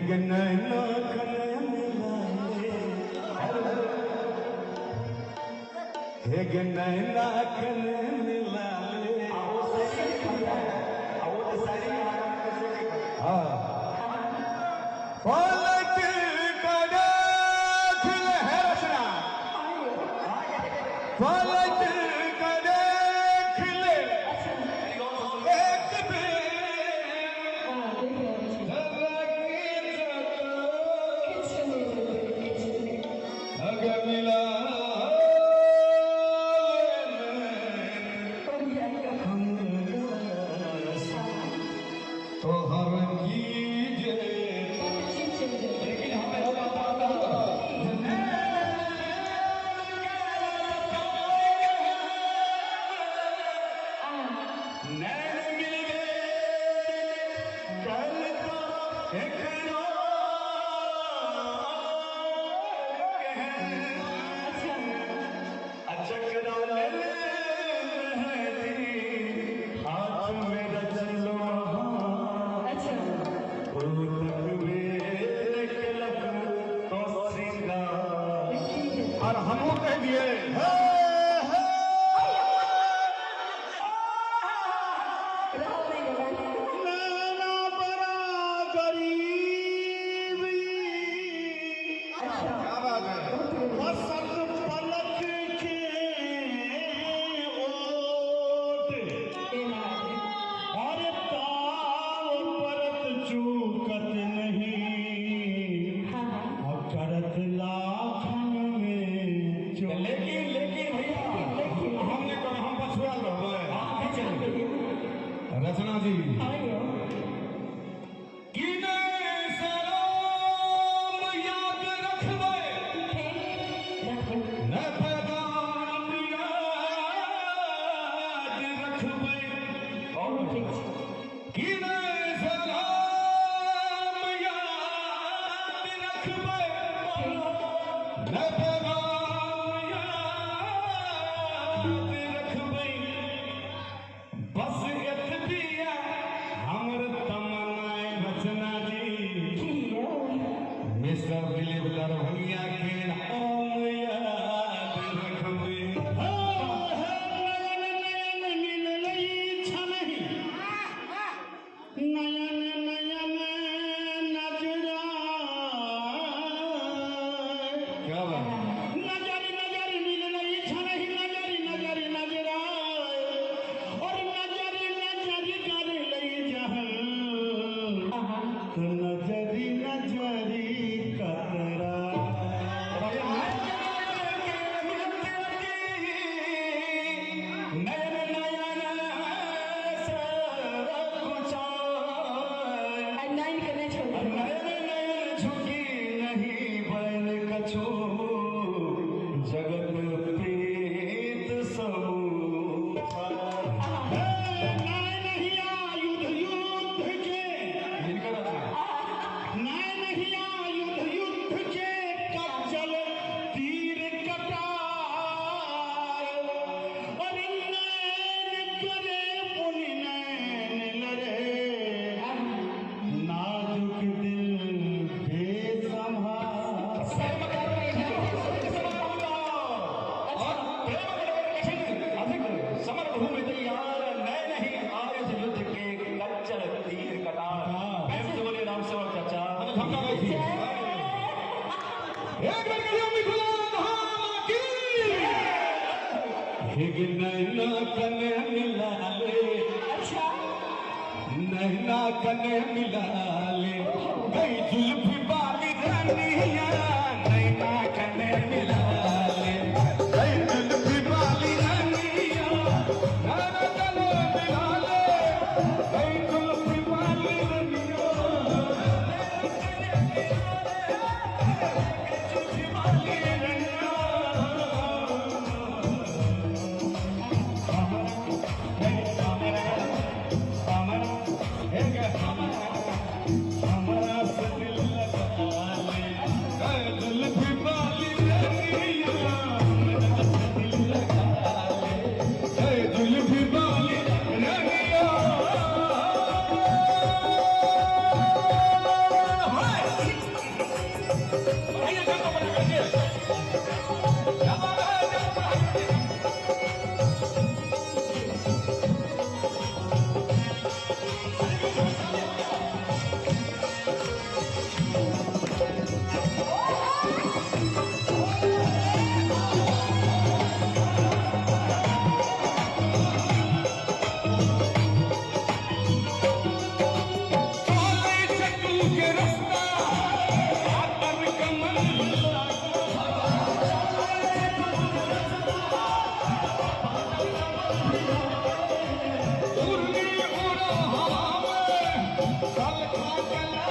नैना कने मिलाले हे नैना कने मिलाले फलक का दाखिल है रचना फलक का दाखिल एक अगर मिला तो हर कीजिए और हम कह दिए नैना बड़ा गरीब क्या बात है फसल पलक के ओट और ताव परत चूकत नहीं करत लाखन लेकिन भैया हमने कहा हम पछुआ रचना जी याद रखबे न पैगाम याद रखबे कि सलाम याद रखबे न बस एतबिया हमर तमन्नाए रचना जी मिस्टर दिलीप दरभंगिया के नाम याद रखबे नयन मिललई छलही नयन नयन नजरा क्या बात नजर नजर मिललई छलही नजर नजर नजरा नजरी नजरी कतरा नयन नयन नयन झुकी नहीं बैल कछो जगत प्रीत समूह नैना कने मिलाले नैना कने मिलाले गई जुल्फी वाली रानिया नैना कने मिलाले गई जुल्फी वाली रानिया नैना कने मिलाले गई जुल्फी वाली रानिया हमारा से दिल लगा ले दिल भी वाली उड़नी उड़ो हवा में, कल का चला